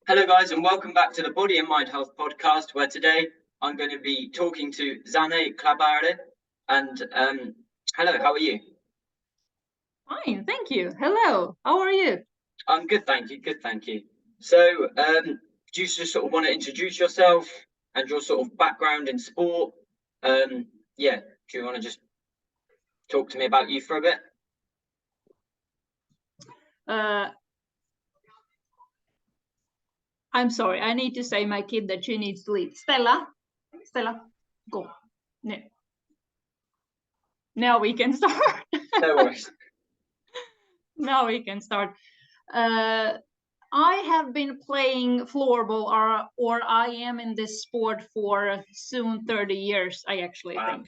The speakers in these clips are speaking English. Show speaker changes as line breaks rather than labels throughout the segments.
Hello guys, and welcome back to the Body and Mind Health podcast, where today I'm going to be talking to Zane Klabere. And hello, how are you?
Fine, thank you. Hello, how are you?
I'm good, thank you. Good, thank you. So, do you just sort of want to introduce yourself and your sort of background in sport? Yeah, do you want to just talk to me about you for a bit?
I'm sorry, I need to say my kid that she needs to leave. Stella, go. No. Now we can start.
No worries.
Now we can start. I have been playing floorball, or I am in this sport for soon 30 years, I actually think.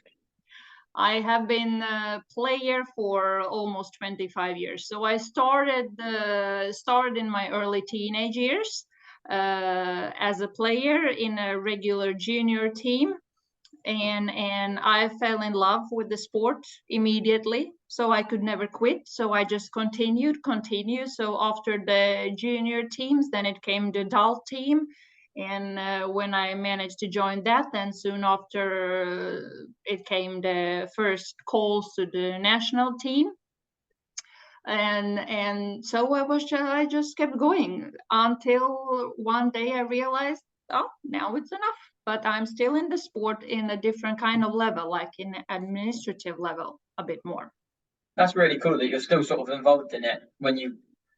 I have been a player for almost 25 years. So I started in my early teenage years as a player in a regular junior team. And I fell in love with the sport immediately, so I could never quit. So I just continued. So after the junior teams, then it came the adult team. And when I managed to join that, then soon after it came the first calls to the national team. And so I just kept going until one day I realized, oh, now it's enough. But I'm still in the sport in a different kind of level, like in administrative level, a bit more.
That's really cool that you're still sort of involved in it when you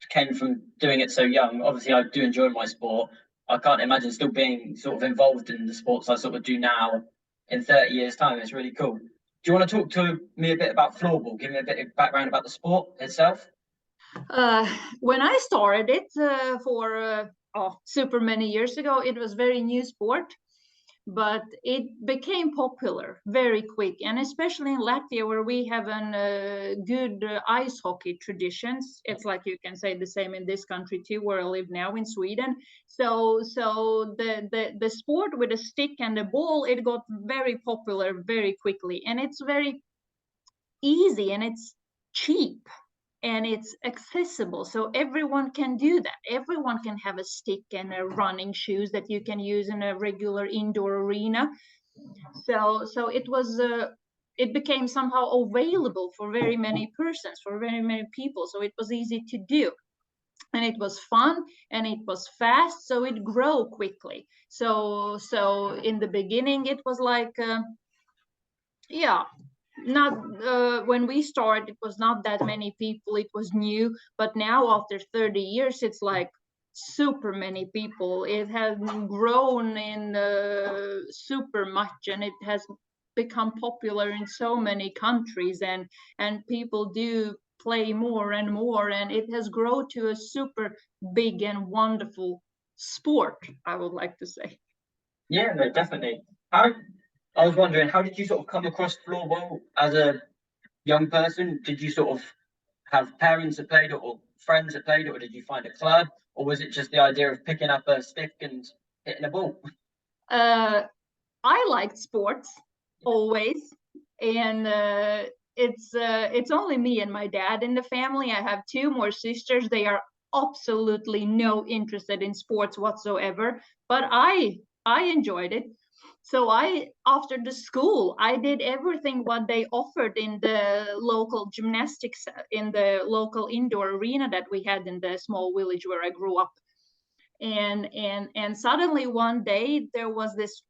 came from doing it so young. Obviously, I do enjoy my sport. I can't imagine still being sort of involved in the sports I sort of do now in 30 years' time. It's really cool. Do you want to talk to me a bit about floorball? Give me a bit of background about the sport itself.
When I started it super many years ago, it was very new sport, but it became popular very quick, and especially in Latvia, where we have a good ice hockey traditions. It's like you can say the same in this country too, where I live now in Sweden. So the sport with a stick and a ball, it got very popular very quickly, and it's very easy and it's cheap and it's accessible, so everyone can do that. Everyone can have a stick and a running shoes that you can use in a regular indoor arena. So it became somehow available for very many persons, for very many people, so it was easy to do, and it was fun and it was fast, so it grew quickly. So in the beginning it was like not when we started, it was not that many people, it was new. But now after 30 years, it's like super many people. It has grown in super much, and it has become popular in so many countries, and people do play more and more, and it has grown to a super big and wonderful sport, I would like to say.
Yeah, no, definitely. I was wondering, how did you sort of come across floorball as a young person? Did you sort of have parents that played it, or friends that played it, or did you find a club, or was it just the idea of picking up a stick and hitting a ball?
I liked sports always, and it's only me and my dad in the family. I have two more sisters. They are absolutely no interested in sports whatsoever, but I enjoyed it. So after the school, I did everything what they offered in the local gymnastics, in the local indoor arena that we had in the small village where I grew up. And suddenly one day there was this,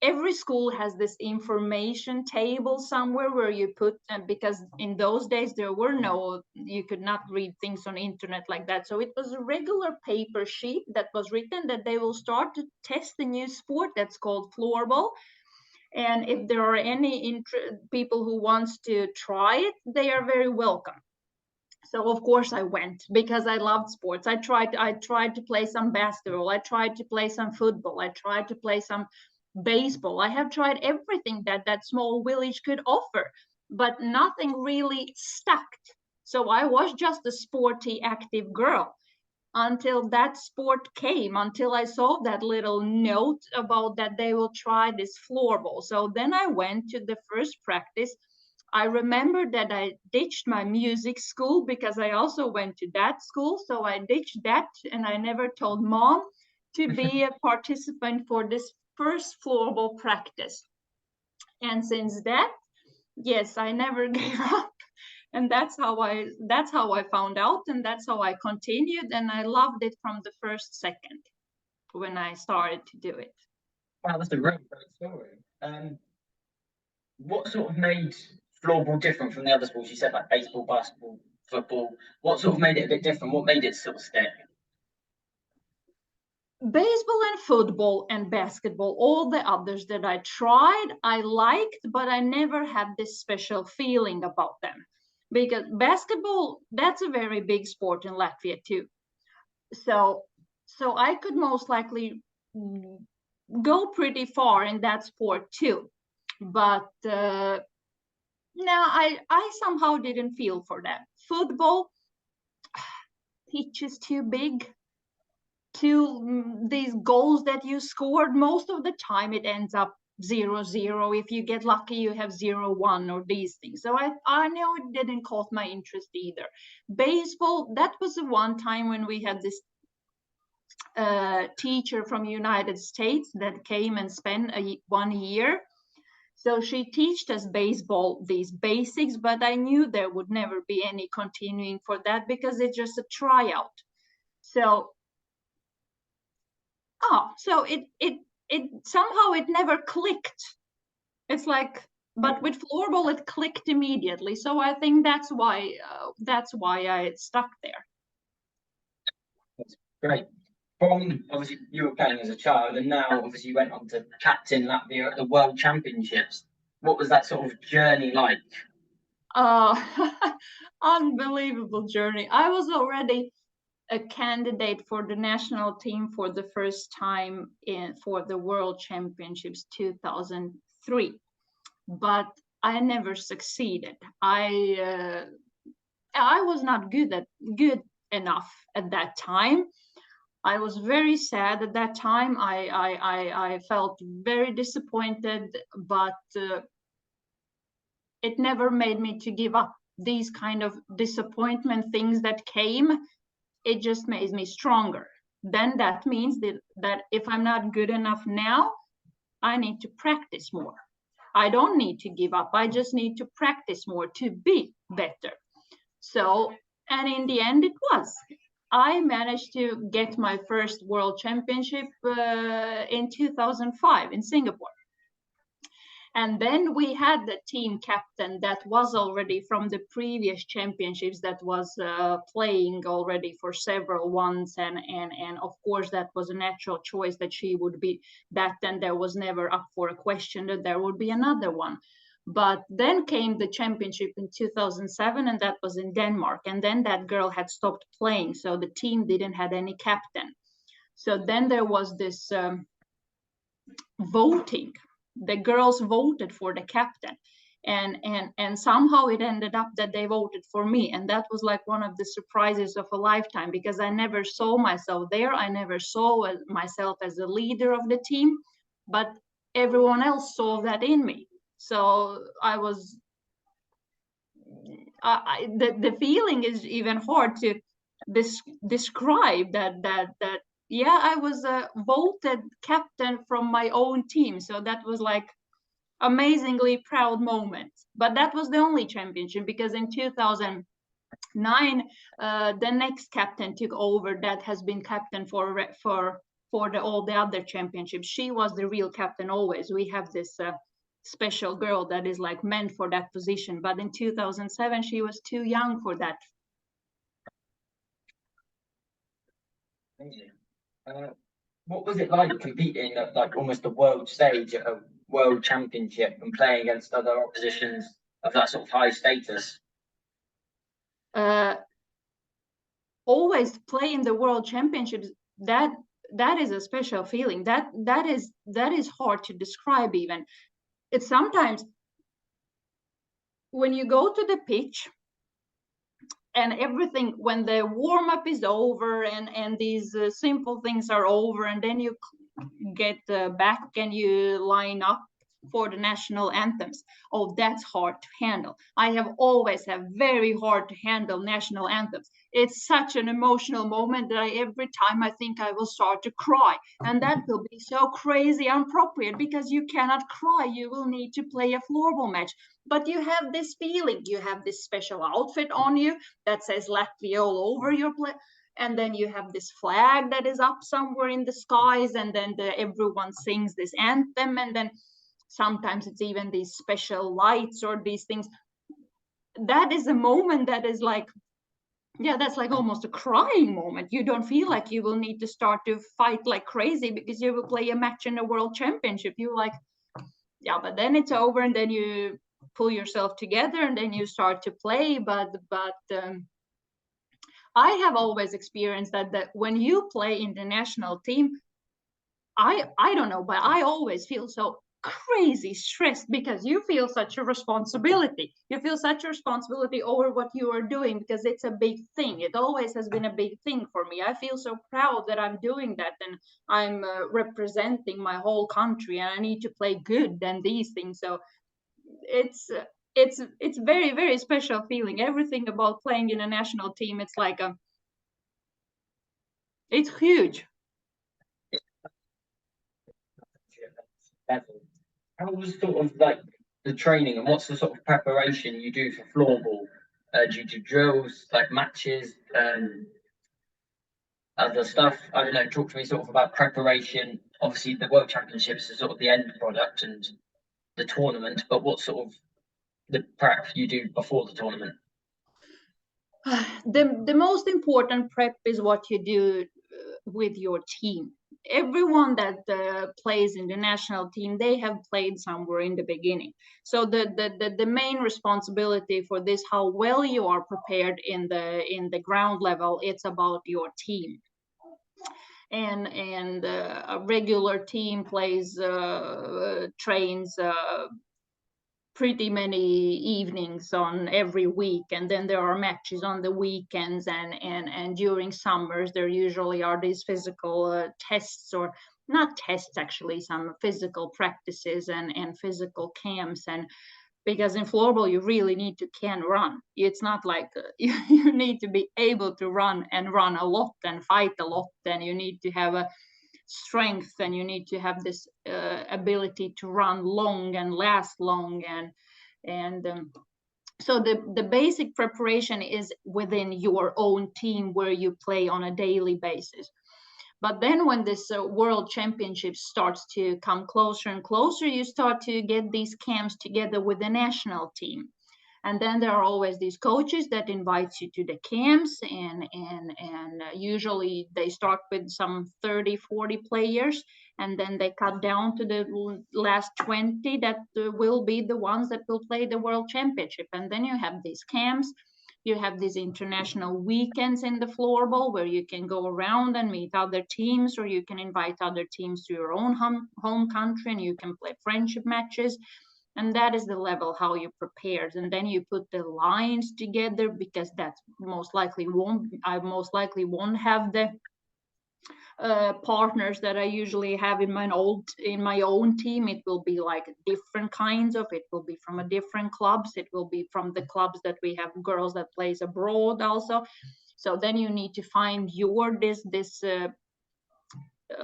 every school has this information table somewhere where you put, because in those days there were no, you could not read things on internet like that. So it was a regular paper sheet that was written that they will start to test the new sport that's called floorball. And if there are any people who wants to try it, they are very welcome. So of course I went because I loved sports. I tried to play some basketball. I tried to play some football. I tried to play some baseball. I have tried everything that small village could offer, but nothing really stuck. So I was just a sporty, active girl until that sport came, until I saw that little note about that they will try this floorball. So then I went to the first practice. I remember that I ditched my music school because I also went to that school. So I ditched that and I never told mom. to be a participant for this first floorball practice. And since that, yes, I never gave up. And that's how I found out, and that's how I continued, and I loved it from the first second when I started to do it.
Wow, that's a really great story. What sort of made floorball different from the other sports? You said like baseball, basketball, football. What sort of made it a bit different? What made it sort of stick?
Baseball and football and basketball, all the others that I tried, I liked, but I never had this special feeling about them. Because basketball, that's a very big sport in Latvia too. So I could most likely go pretty far in that sport too. But no, I somehow didn't feel for that. Football, pitch is too big. These goals that you scored, most of the time it ends up 0-0. If you get lucky, you have 0-1 or these things. So I know it didn't caught my interest either. Baseball, that was the one time when we had this teacher from United States that came and spent 1 year. So she taught us baseball, these basics, but I knew there would never be any continuing for that because it's just a tryout. So it somehow it never clicked. It's like, but with floorball it clicked immediately. So I think that's why I stuck there.
That's great. From obviously you were playing as a child, and now obviously you went on to captain Latvia at the World Championships. What was that sort of journey like?
Unbelievable journey. I was already a candidate for the national team for the first time for the World Championships 2003, but I never succeeded. I was not good enough at that time. I was very sad at that time. I felt very disappointed, but it never made me to give up. These kind of disappointment things that came, it just made me stronger. Then that means that if I'm not good enough now, I need to practice more. I don't need to give up. I just need to practice more to be better. So, and in the end, it was. I managed to get my first World Championship in 2005 in Singapore. And then we had the team captain that was already from the previous championships, that was playing already for several ones. And of course, that was a natural choice that she would be that. And there was never up for a question that there would be another one. But then came the championship in 2007, and that was in Denmark. And then that girl had stopped playing, so the team didn't have any captain. So then there was this voting. The girls voted for the captain, and somehow it ended up that they voted for me, and that was like one of the surprises of a lifetime, because I never saw myself there. I never saw myself as a leader of the team, but everyone else saw that in me. So I was the feeling is even hard to describe that yeah, I was a voted captain from my own team. So that was like amazingly proud moment. But that was the only championship, because in 2009 the next captain took over, that has been captain for all the other championships. She was the real captain always. We have this special girl that is like meant for that position, but in 2007 she was too young for that.
Amazing. What was it like competing at like almost the world stage at a world championship and playing against other oppositions of that sort of high status?
Always play in the world championships, that is a special feeling. That is hard to describe even. It's sometimes when you go to the pitch and everything, when the warm-up is over and these simple things are over, and then you get back and you line up for the national anthems. Oh, that's hard to handle. I have always have very hard to handle national anthems. It's such an emotional moment that every time I think I will start to cry. And that will be so crazy inappropriate because you cannot cry. You will need to play a floorball match. But you have this feeling, you have this special outfit on you that says Latvia all over your play. And then you have this flag that is up somewhere in the skies, and then everyone sings this anthem, and then sometimes it's even these special lights or these things. That is a moment that is like, yeah, that's like almost a crying moment. You don't feel like you will need to start to fight like crazy because you will play a match in the world championship. You're like, yeah, but then it's over, and then you pull yourself together, and then you start to play. But I have always experienced that when you play in the national team, I don't know, but I always feel so crazy stressed because you feel such a responsibility. You feel such a responsibility over what you are doing because it's a big thing. It always has been a big thing for me. I feel so proud that I'm doing that, and I'm representing my whole country, and I need to play good and these things. So it's very, very special feeling. Everything about playing in a national team, it's like it's huge.
Level. How was sort of like the training, and what's the sort of preparation you do for floorball? Do you do drills, like matches, other stuff? I don't know. Talk to me sort of about preparation. Obviously, the World Championships is sort of the end product and the tournament, but what sort of the prep you do before the tournament?
The most important prep is what you do with your team. Everyone that plays in the national team, they have played somewhere in the beginning. So the main responsibility for this, how well you are prepared in the ground level, it's about your team. And a regular team plays trains pretty many evenings on every week, and then there are matches on the weekends, and during summers there usually are these physical tests, or not tests actually, some physical practices and physical camps. And because in floorball you really need to can run. It's not like you need to be able to run and run a lot and fight a lot, and you need to have a strength, and you need to have this ability to run long and last long, and so the basic preparation is within your own team where you play on a daily basis. But then when this world championship starts to come closer and closer, you start to get these camps together with the national team. And then there are always these coaches that invite you to the camps, and usually they start with some 30-40 players, and then they cut down to the last 20 that will be the ones that will play the world championship. And then you have these camps, you have these international weekends in the floorball where you can go around and meet other teams, or you can invite other teams to your own home country, and you can play friendship matches. And that is the level how you prepared. And then you put the lines together, because that's most likely won't have the partners that I usually have in my own team. It will be like different kinds of, it will be from a different clubs, it will be from the clubs that we have girls that plays abroad also. So then you need to find this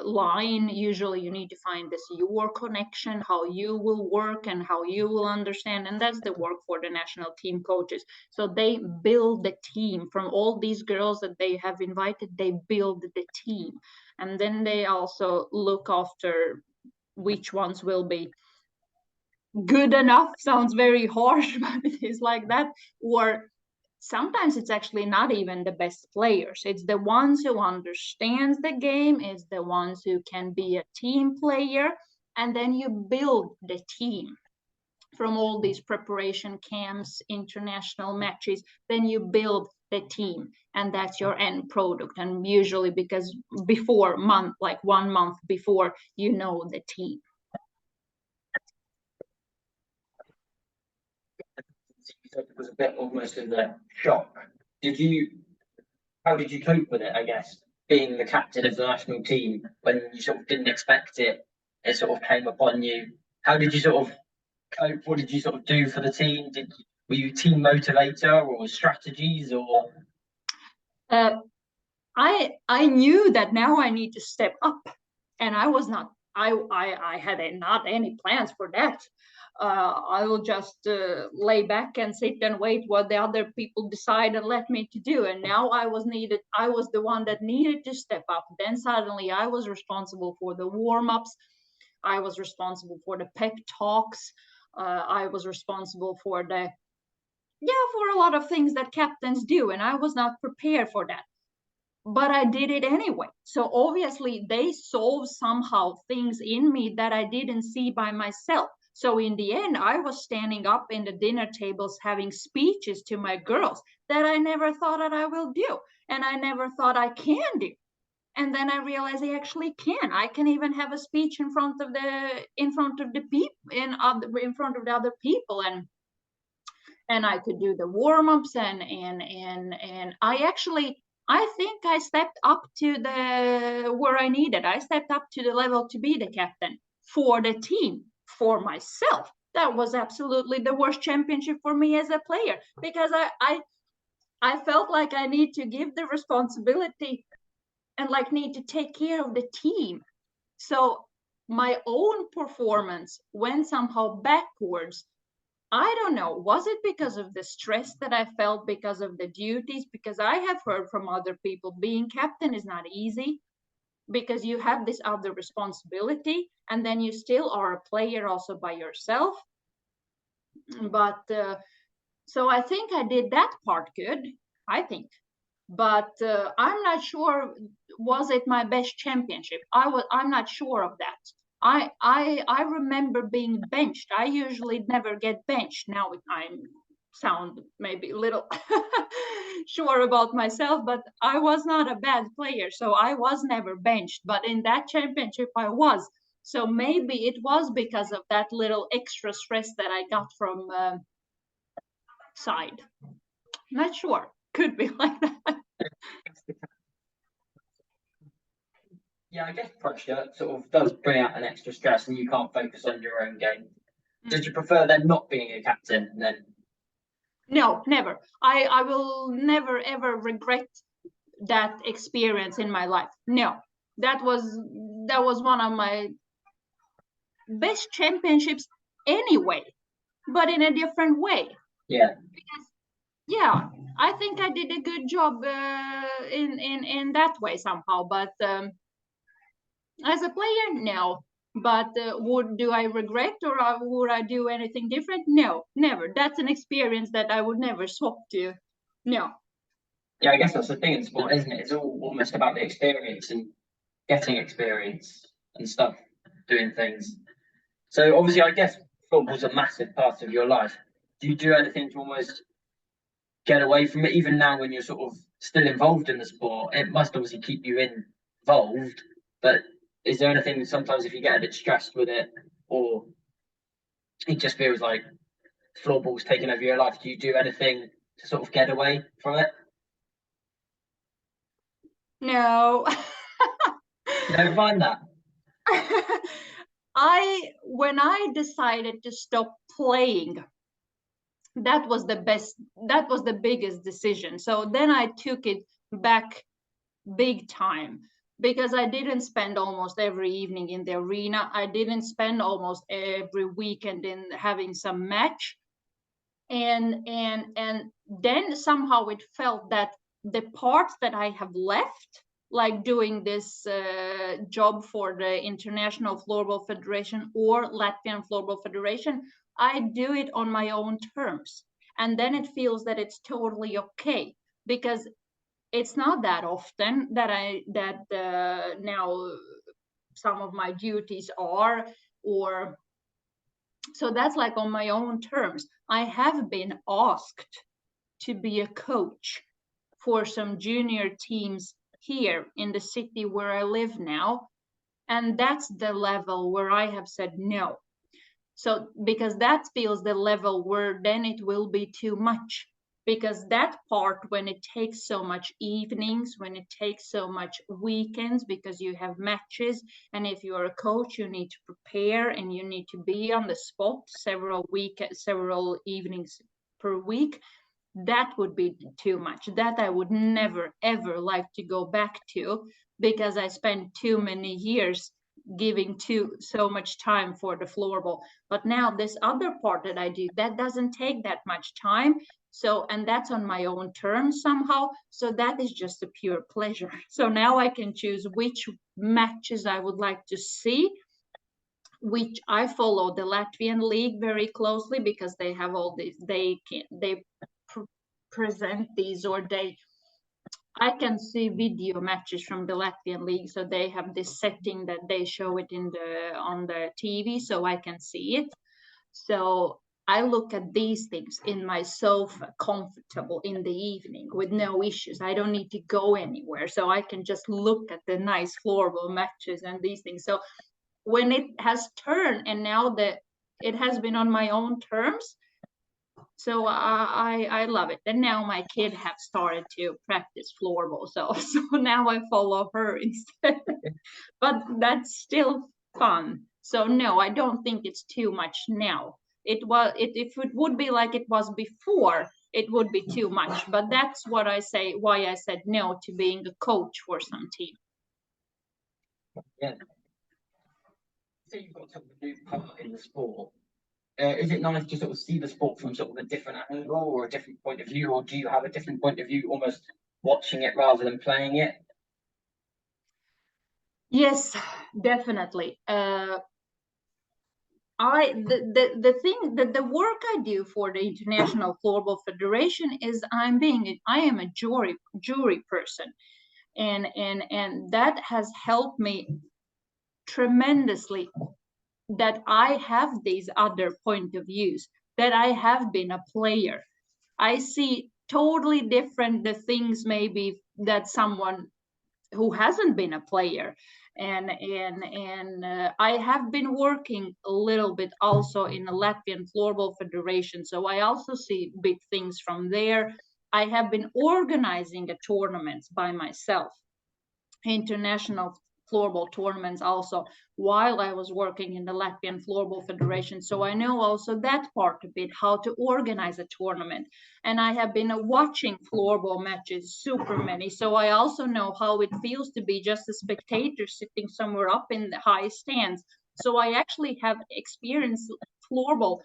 line. Usually you need to find this your connection, how you will work and how you will understand, and that's the work for the national team coaches. So they build the team from all these girls that they have invited. They build the team, and then they also look after which ones will be good enough. Sounds very harsh, but it is like that. Or sometimes it's actually not even the best players. It's the ones who understands the game, it's the ones who can be a team player, and then you build the team from all these preparation camps, international matches. Then you build the team, and that's your end product. And usually, because before like 1 month before, you know the team.
You said it was a bit almost of a shock. How did you cope with it, I guess, being the captain of the national team when you sort of didn't expect it, it sort of came upon you? How did you sort of cope? What did you sort of do for the team? Were you team motivator or strategies or?
Uh, I knew that now I need to step up, and I was not. I had not any plans for that. I will just lay back and sit and wait what the other people decide and let me to do. And now I was needed. I was the one that needed to step up. Then suddenly I was responsible for the warm-ups. I was responsible for the pep talks. I was responsible for for a lot of things that captains do, and I was not prepared for that, but I did it anyway. So obviously they solved somehow things in me that I didn't see by myself. So in the end, I was standing up in the dinner tables having speeches to my girls that I never thought that I will do, and I never thought I can do. And then I realized I actually can. I can even have a speech in front of the people in front of the other people, and I could do the warm-ups, and I think I stepped up to the where I needed. I stepped up to the level to be the captain for the team. For myself, that was absolutely the worst championship for me as a player, because I felt like I need to give the responsibility and like need to take care of the team. So my own performance went somehow backwards. I don't know. Was it because of the stress that I felt because of the duties? Because I have heard from other people being captain is not easy, because you have this other responsibility, and then you still are a player also by yourself. But so I think I did that part good, I think. But I'm not sure, was it my best championship? I'm not sure of that. I remember being benched. I usually never get benched. Now I sound maybe a little sure about myself, but I was not a bad player, so I was never benched. But in that championship, I was. So maybe it was because of that little extra stress that I got from side. Not sure. Could be like that.
Yeah, I guess pressure sort of does bring out an extra stress, and you can't focus on your own game. Did you prefer then not being a captain then?
No, never. I will never ever regret that experience in my life. No, that was one of my best championships anyway, but in a different way.
Yeah.
Because yeah, I think I did a good job in that way somehow. But as a player, no. But do I regret, or would I do anything different? No, never. That's an experience that I would never swap to. No.
Yeah, I guess that's the thing in sport, isn't it? It's all almost about the experience and getting experience and stuff, doing things. So obviously, I guess football's a massive part of your life. Do you do anything to almost get away from it? Even now, when you're sort of still involved in the sport, it must obviously keep you involved. But is there anything sometimes if you get a bit stressed with it, or it just feels like floorball's taking over your life? Do you do anything to sort of get away from it?
No.
You don't find that?
When I decided to stop playing, that was the biggest decision. So then I took it back big time, because I didn't spend almost every evening in the arena. I didn't spend almost every weekend in having some match. And then somehow it felt that the parts that I have left, like doing this job for the International Floorball Federation or Latvian Floorball Federation, I do it on my own terms. And then it feels that it's totally okay, because it's not that often that now some of my duties are, or so that's like on my own terms. I have been asked to be a coach for some junior teams here in the city where I live now. And that's the level where I have said no. So because that feels the level where then it will be too much. because that part, when it takes so much evenings, when it takes so much weekends, because you have matches, and if you're a coach, you need to prepare and you need to be on the spot several evenings per week. That would be too much. That I would never ever like to go back to, because I spent too many years giving so much time for the floorball. But now this other part that I do, that doesn't take that much time. So, and that's on my own terms somehow. So that is just a pure pleasure. So now I can choose which matches I would like to see, which I follow the Latvian league very closely, because they have all these, they present these, or I can see video matches from the Latvian league, so they have this setting that they show it on the TV, so I can see it. So I look at these things in my sofa, comfortable in the evening with no issues. I don't need to go anywhere, so I can just look at the nice floorball matches and these things. So when it has turned, and now that it has been on my own terms, so I love it. And now my kid have started to practice floorball, so now I follow her instead. But that's still fun. So no, I don't think it's too much now. If it would be like it was before, it would be too much. But that's what I say, why I said no to being a coach for some team.
Yeah. So you've got sort of a new part in the sport. Is it nice to sort of see the sport from sort of a different angle or a different point of view, or do you have a different point of view almost watching it rather than playing it?
Yes, definitely. The thing that the work I do for the International Floorball Federation is I am a jury person, and that has helped me tremendously, that I have these other point of views, that I have been a player. I see totally different the things maybe that someone who hasn't been a player. And I have been working a little bit also in the Latvian Floorball Federation, so I also see big things from there. I have been organizing a tournaments by myself, international floorball tournaments also, while I was working in the Latvian Floorball Federation. So I know also that part a bit, how to organize a tournament. And I have been watching floorball matches, super many. So I also know how it feels to be just a spectator sitting somewhere up in the high stands. So I actually have experienced floorball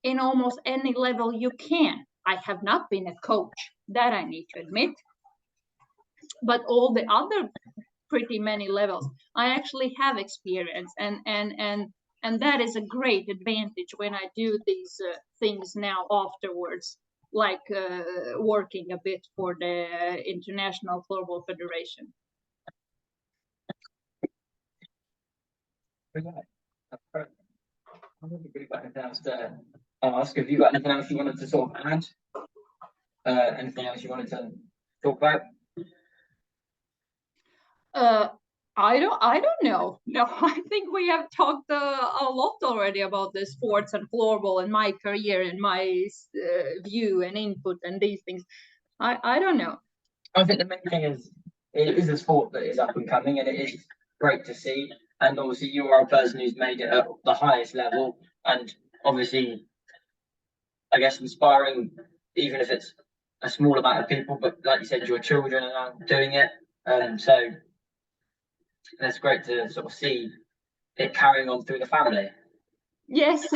in almost any level you can. I have not been a coach, that I need to admit. But all the other pretty many levels I actually have experience, and that is a great advantage when I do these things now afterwards, like working a bit for the International Floorball Federation.
I don't think we've got anything else to ask. Have you got anything else you wanted to sort of add? Anything else you wanted to talk about?
I don't know. No, I think we have talked a lot already about the sports and floorball and my career and my view and input and these things. I don't know.
I think the main thing is it is a sport that is up and coming, and it is great to see. And obviously, you are a person who's made it at the highest level, and obviously, I guess inspiring, even if it's a small amount of people. But like you said, your children are now doing it, so that's great to sort of see it carrying on through the family.
Yes.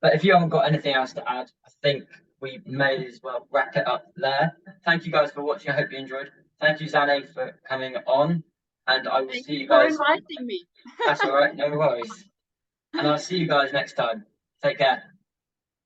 But if you haven't got anything else to add, I think we may as well wrap it up there. Thank you guys for watching. I hope you enjoyed. Thank you, Zane, for coming on. And I will see you guys.
Thank you for inviting me.
That's all right. No worries. And I'll see you guys next time. Take care.